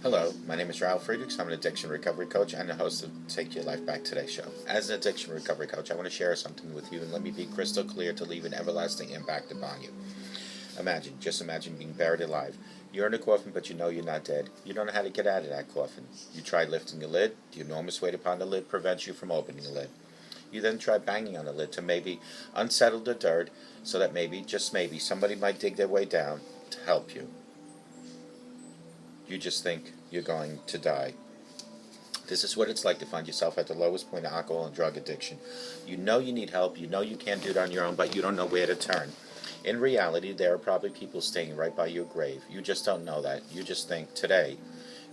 Hello, my name is Ralf Friedrichs. I'm an addiction recovery coach and the host of Take Your Life Back Today show. As an addiction recovery coach, I want to share something with you and let me be crystal clear to leave an everlasting impact upon you. Just imagine being buried alive. You're in a coffin, but you know you're not dead. You don't know how to get out of that coffin. You try lifting the lid. The enormous weight upon the lid prevents you from opening the lid. You then try banging on the lid to maybe unsettle the dirt so that maybe, just maybe, somebody might dig their way down to help you. You just think you're going to die. This is what it's like to find yourself at the lowest point of alcohol and drug addiction. You know you need help, you know you can't do it on your own, but you don't know where to turn. In reality, there are probably people staying right by your grave. You just don't know that. You just think today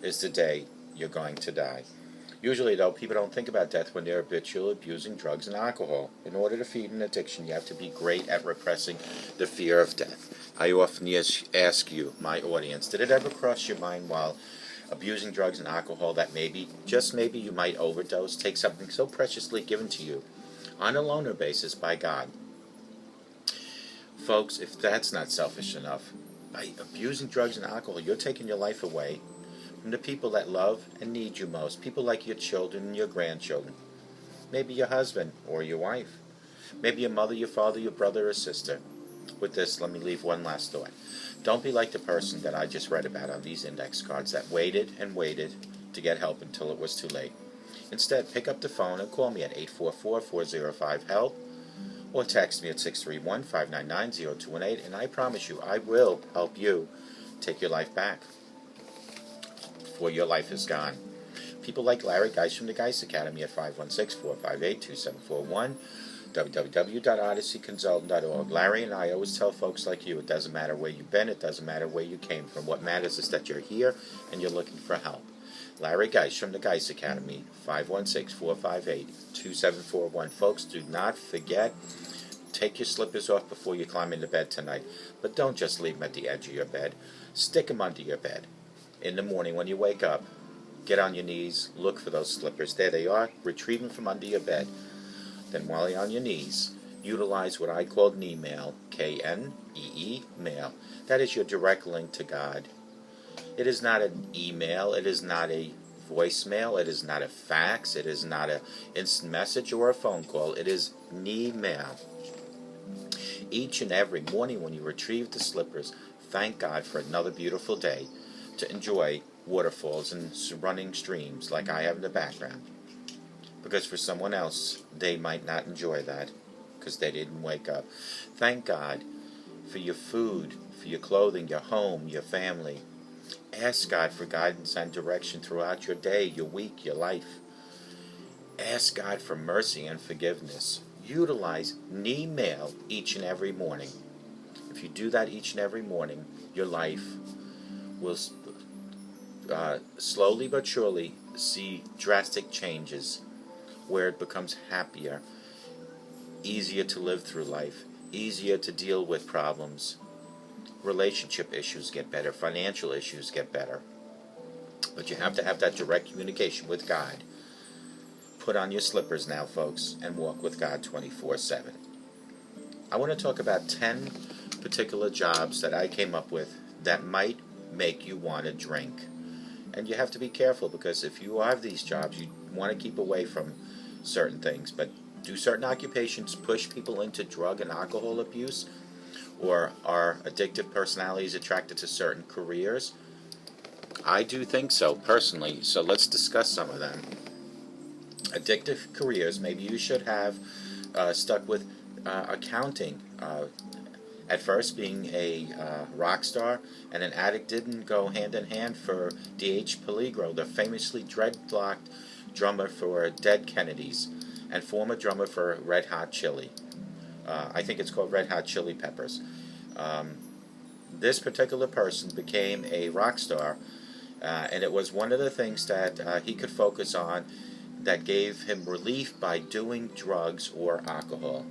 is the day you're going to die. Usually, though, people don't think about death when they're habitually abusing drugs and alcohol. In order to feed an addiction, you have to be great at repressing the fear of death. I often ask you, my audience, did it ever cross your mind while abusing drugs and alcohol that maybe, just maybe, you might overdose, take something so preciously given to you on a loaner basis by God? Folks, if that's not selfish enough, by abusing drugs and alcohol, you're taking your life away from the people that love and need you most, people like your children and your grandchildren, maybe your husband or your wife, maybe your mother, your father, your brother or sister. With this, let me leave one last thought. Don't be like the person that I just read about on these index cards that waited and waited to get help until it was too late. Instead, pick up the phone and call me at 844-405-HELP or text me at 631-599-0218, and I promise you I will help you take your life back before your life is gone. People like Larry Geis from the Geis Academy at 516-458-2741, www.odysseyconsultant.org. Larry and I always tell folks like you, it doesn't matter where you've been, it doesn't matter where you came from. What matters is that you're here and you're looking for help. Larry Geis from the Geis Academy, 516-458-2741. Folks, do not forget, take your slippers off before you climb into bed tonight. But don't just leave them at the edge of your bed. Stick them under your bed. In the morning when you wake up, get on your knees, look for those slippers. There they are. Retrieve them from under your bed. Then while you're on your knees, utilize what I call knee mail, K-N-E-E, mail. That is your direct link to God. It is not an email, it is not a voicemail, it is not a fax, it is not an instant message or a phone call. It is knee mail. Each and every morning when you retrieve the slippers, thank God for another beautiful day to enjoy waterfalls and running streams like I have in the background. Because for someone else, they might not enjoy that because they didn't wake up. Thank God for your food, for your clothing, your home, your family. Ask God for guidance and direction throughout your day, your week, your life. Ask God for mercy and forgiveness. Utilize knee mail each and every morning. If you do that each and every morning, your life will slowly but surely see drastic changes where it becomes happier, easier to live through life, easier to deal with problems. Relationship issues get better, financial issues get better. But you have to have that direct communication with God. Put on your slippers now, folks, and walk with God 24/7. I want to talk about 10 particular jobs that I came up with that might make you want to drink. And you have to be careful because if you have these jobs, you want to keep away from certain things. But do certain occupations push people into drug and alcohol abuse? Or are addictive personalities attracted to certain careers? I do think so, personally. So let's discuss some of them. Addictive careers, maybe you should have stuck with accounting. At first, being a rock star and an addict didn't go hand in hand for D.H. Peligro, the famously dreadlocked drummer for Dead Kennedys and former drummer for Red Hot Chili. I think it's called Red Hot Chili Peppers. This particular person became a rock star, and it was one of the things that he could focus on that gave him relief by doing drugs or alcohol.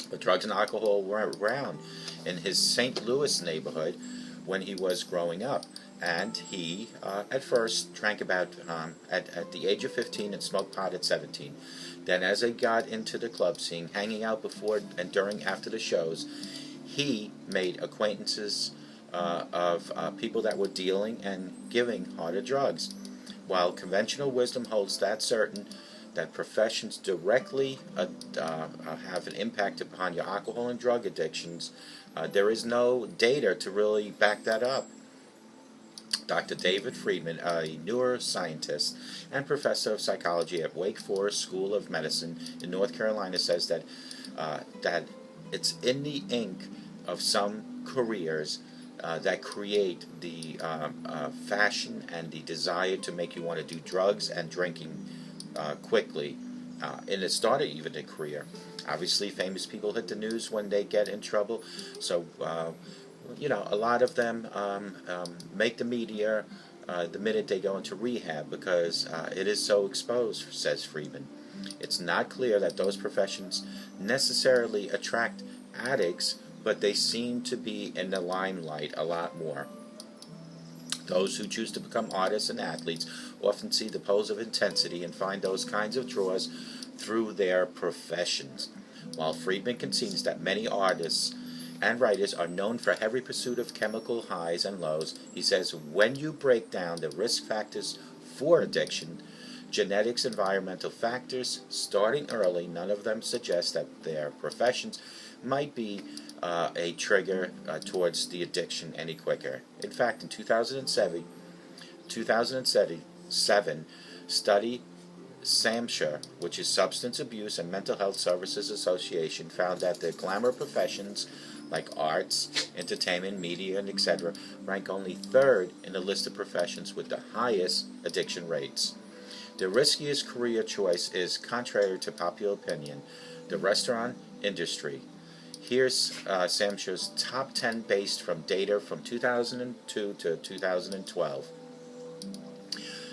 But drugs and alcohol were around in his St. Louis neighborhood when he was growing up. And he, at first, drank about, at the age of 15 and smoked pot at 17. Then as he got into the club scene, hanging out before and during after the shows, he made acquaintances of people that were dealing and giving harder drugs. While conventional wisdom holds that certain that professions directly have an impact upon your alcohol and drug addictions, there is no data to really back that up. Dr. David Friedman, a neuroscientist and professor of psychology at Wake Forest School of Medicine in North Carolina, says that it's in the ink of some careers that create the fashion and the desire to make you want to do drugs and drinking quickly. And it started even a career. Obviously, famous people hit the news when they get in trouble. So, a lot of them make the media the minute they go into rehab because it is so exposed, says Friedman. It's not clear that those professions necessarily attract addicts, but they seem to be in the limelight a lot more. Those who choose to become artists and athletes often see the poles of intensity and find those kinds of draws through their professions. While Friedman concedes that many artists and writers are known for heavy pursuit of chemical highs and lows, he says when you break down the risk factors for addiction, genetics, environmental factors, starting early, none of them suggest that their professions might be a trigger towards the addiction any quicker. In fact, in 2007 study SAMHSA, which is Substance Abuse and Mental Health Services Association, found that the glamour professions like arts, entertainment, media, and etc. rank only third in the list of professions with the highest addiction rates. The riskiest career choice is, contrary to popular opinion, the restaurant industry. Here's SAMHSA's top 10 based from data from 2002 to 2012.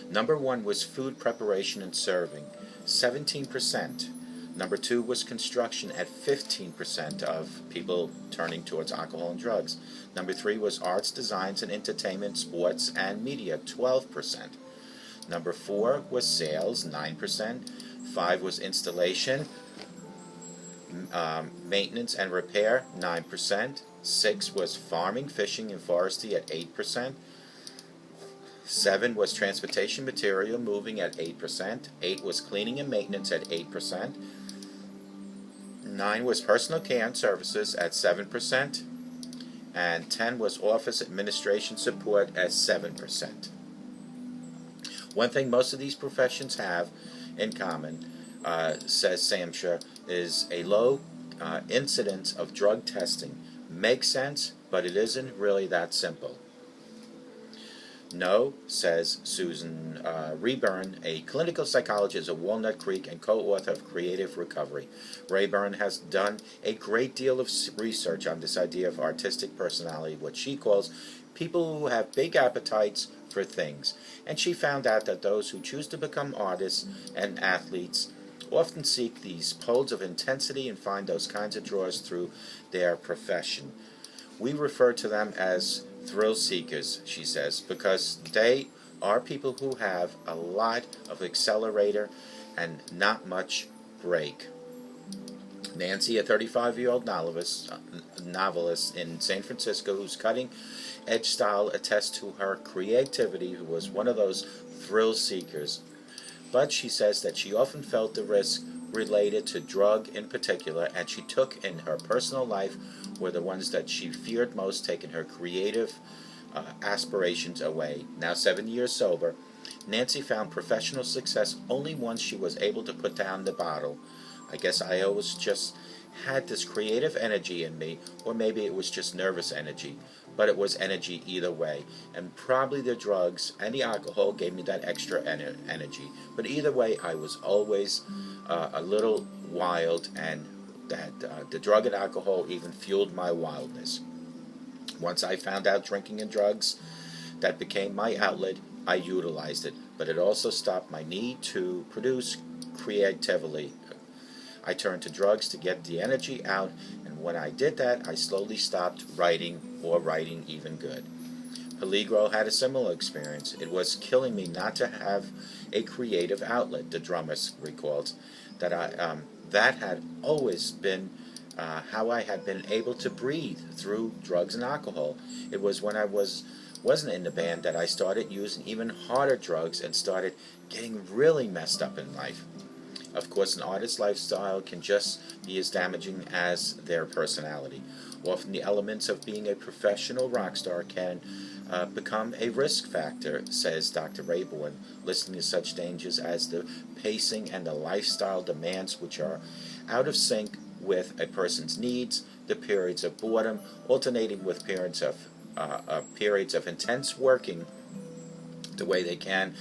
Number 1 was food preparation and serving, 17%. Number 2 was construction at 15% of people turning towards alcohol and drugs. Number 3 was arts, designs, and entertainment, sports, and media, 12%. Number 4 was sales, 9%. 5 was installation, maintenance and repair, 9%. 6 was farming, fishing, and forestry at 8%. 7 was transportation, material, moving at 8%. 8 was cleaning and maintenance at 8%. 9 was personal care and services at 7%. And 10 was office administration support at 7%. One thing most of these professions have in common, says SAMHSA, is a low incidence of drug testing. Makes sense, but it isn't really that simple. No, says Susan Rayburn, a clinical psychologist at Walnut Creek and co-author of Creative Recovery. Rayburn has done a great deal of research on this idea of artistic personality, what she calls people who have big appetites for things. And she found out that those who choose to become artists and athletes often seek these poles of intensity and find those kinds of draws through their profession. We refer to them as thrill seekers, she says, because they are people who have a lot of accelerator and not much brake. Nancy, a 35-year-old novelist in San Francisco whose cutting-edge style attests to her creativity, who was one of those thrill seekers. But she says that she often felt the risk related to drug in particular, and she took in her personal life were the ones that she feared most, taking her creative aspirations away. Now 7 years sober, Nancy found professional success only once she was able to put down the bottle. I guess I always just had this creative energy in me, or maybe it was just nervous energy, but it was energy either way, and probably the drugs and the alcohol gave me that extra energy. But either way, I was always a little wild, and that the drug and alcohol even fueled my wildness. Once I found out drinking and drugs, that became my outlet. I utilized it, but it also stopped my need to produce creatively. I turned to drugs to get the energy out, and when I did that, I slowly stopped writing, or writing even good. Peligro had a similar experience. It was killing me not to have a creative outlet, the drummer recalls, that had always been how I had been able to breathe through drugs and alcohol. It was when I wasn't in the band that I started using even harder drugs and started getting really messed up in life. Of course, an artist's lifestyle can just be as damaging as their personality. Often the elements of being a professional rock star can become a risk factor, says Dr. Rayborn, listing to such dangers as the pacing and the lifestyle demands which are out of sync with a person's needs, the periods of boredom, alternating with periods of intense working, the way they can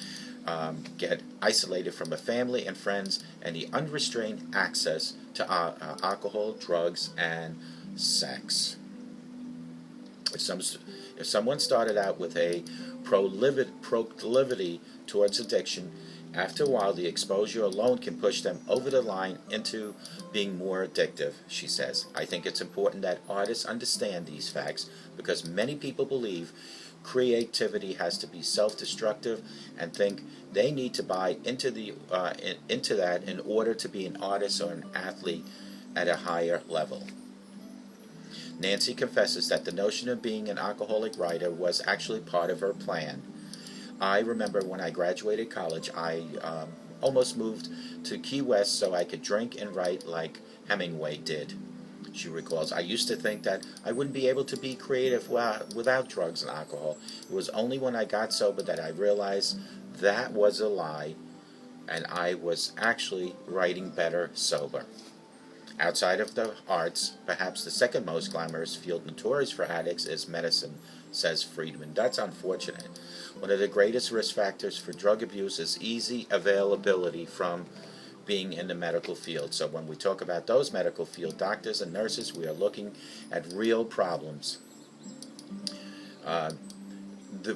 get isolated from a family and friends, and the unrestrained access to alcohol, drugs, and sex. If someone started out with a proclivity towards addiction, after a while the exposure alone can push them over the line into being more addictive, she says. I think it's important that artists understand these facts because many people believe creativity has to be self-destructive and think they need to buy into that in order to be an artist or an athlete at a higher level. Nancy confesses that the notion of being an alcoholic writer was actually part of her plan. I remember when I graduated college, I almost moved to Key West so I could drink and write like Hemingway did. She recalls, I used to think that I wouldn't be able to be creative without drugs and alcohol. It was only when I got sober that I realized that was a lie, and I was actually writing better sober. Outside of the arts, perhaps the second most glamorous field notorious for addicts is medicine, says Friedman. That's unfortunate. One of the greatest risk factors for drug abuse is easy availability from being in the medical field. So when we talk about those medical field doctors and nurses, we are looking at real problems.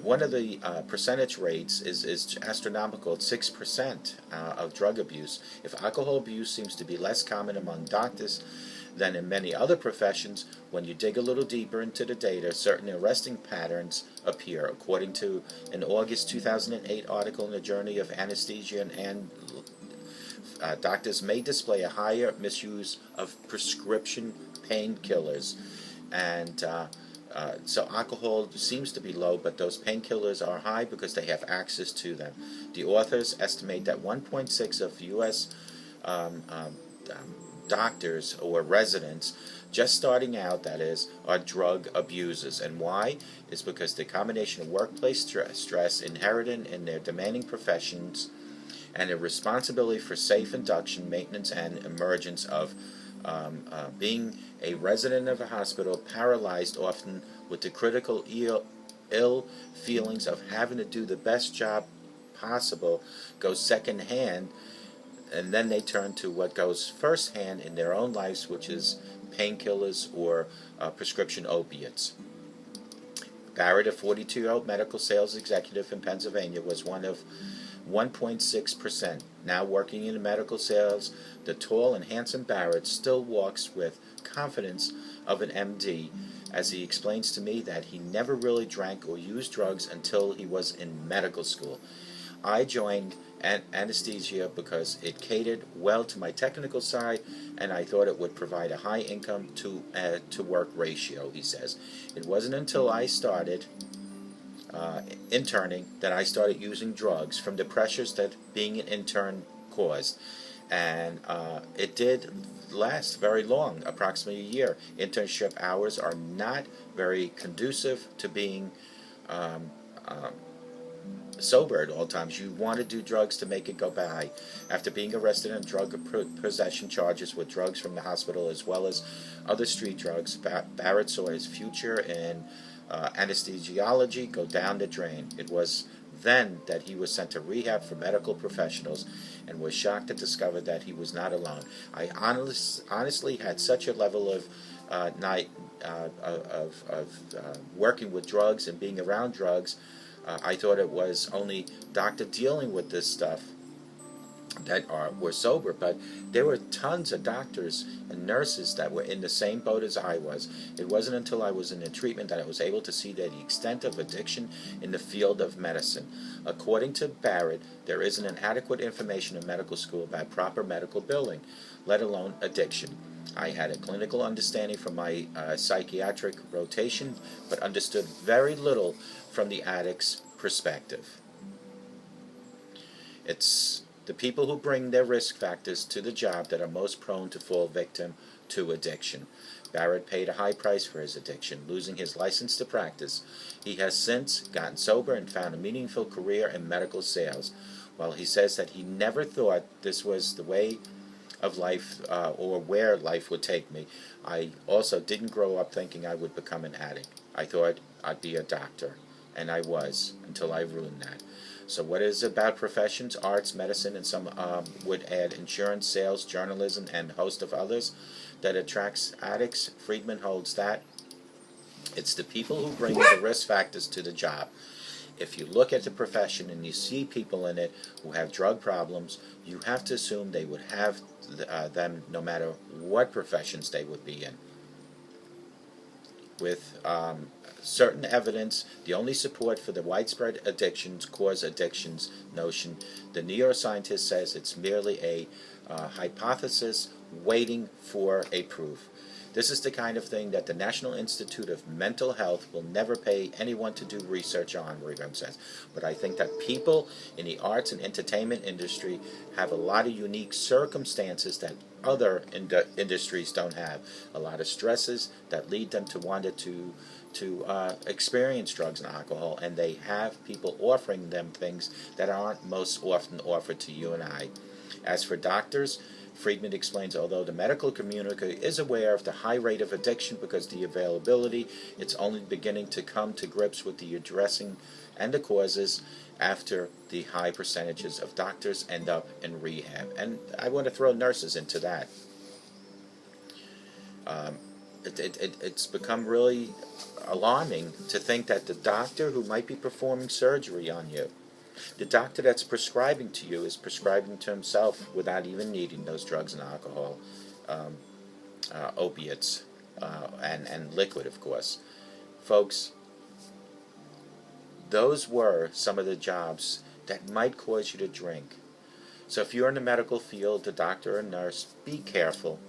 One of the percentage rates is astronomical at 6% of drug abuse. If alcohol abuse seems to be less common among doctors than in many other professions, when you dig a little deeper into the data, certain arresting patterns appear. According to an August 2008 article in the Journal of Anesthesia and doctors may display a higher misuse of prescription painkillers, and so alcohol seems to be low, but those painkillers are high because they have access to them. The authors estimate that 1.6 of U.S. Doctors or residents just starting out, that is, are drug abusers. And why? It's because the combination of workplace stress inherited in their demanding professions and a responsibility for safe induction, maintenance, and emergence of being a resident of a hospital, paralyzed often with the critical ill feelings of having to do the best job possible, goes second hand, and then they turn to what goes first hand in their own lives, which is painkillers or prescription opiates. Barrett, a 42-year-old medical sales executive in Pennsylvania, was one of 1.6%. Now working in medical sales, the tall and handsome Barrett still walks with confidence of an MD, as he explains to me that he never really drank or used drugs until he was in medical school. I joined anesthesia because it catered well to my technical side, and I thought it would provide a high income to work ratio, he says. It wasn't until I started interning that I started using drugs from the pressures that being an intern caused. And it did last very long, approximately a year. Internship hours are not very conducive to being sober at all times. You want to do drugs to make it go by. After being arrested on drug possession charges with drugs from the hospital as well as other street drugs, Barrett saw his future in anesthesiology go down the drain. It was then that he was sent to rehab for medical professionals and was shocked to discover that he was not alone. I honestly had such a level of working with drugs and being around drugs. I thought it was only doctor dealing with this stuff that were sober, but there were tons of doctors and nurses that were in the same boat as I was. It wasn't until I was in the treatment that I was able to see the extent of addiction in the field of medicine. According to Barrett, there isn't an adequate information in medical school about proper medical billing, let alone addiction. I had a clinical understanding from my psychiatric rotation, but understood very little from the addict's perspective. It's the people who bring their risk factors to the job that are most prone to fall victim to addiction. Barrett paid a high price for his addiction, losing his license to practice. He has since gotten sober and found a meaningful career in medical sales. While he says that he never thought this was the way of life or where life would take me, I also didn't grow up thinking I would become an addict. I thought I'd be a doctor, and I was, until I ruined that. So what is it about professions, arts, medicine, and some would add insurance, sales, journalism, and a host of others that attracts addicts? Friedman holds that it's the people who bring the risk factors to the job. If you look at the profession and you see people in it who have drug problems, you have to assume they would have them no matter what professions they would be in. With certain evidence, the only support for the widespread addictions cause addictions notion, the neuroscientist says it's merely a hypothesis waiting for a proof. This is the kind of thing that the National Institute of Mental Health will never pay anyone to do research on, Rivem says. But I think that people in the arts and entertainment industry have a lot of unique circumstances that other industries don't have. A lot of stresses that lead them to want to experience drugs and alcohol, and they have people offering them things that aren't most often offered to you and I. As for doctors, Friedman explains, although the medical community is aware of the high rate of addiction because the availability, it's only beginning to come to grips with the addressing and the causes after the high percentages of doctors end up in rehab. And I want to throw nurses into that. It's become really alarming to think that the doctor who might be performing surgery on you, the doctor that's prescribing to you, is prescribing to himself without even needing those drugs and alcohol, opiates, and liquid, of course. Folks, those were some of the jobs that might cause you to drink. So if you're in the medical field, a doctor or nurse, be careful.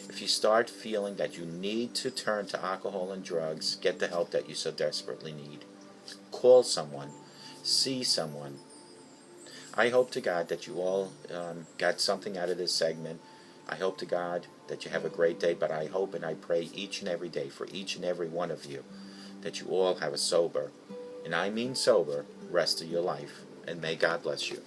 If you start feeling that you need to turn to alcohol and drugs, get the help that you so desperately need. Call someone. See someone. I hope to God that you all got something out of this segment. I hope to God that you have a great day, but I hope and I pray each and every day for each and every one of you that you all have a sober, and I mean sober, rest of your life. And may God bless you.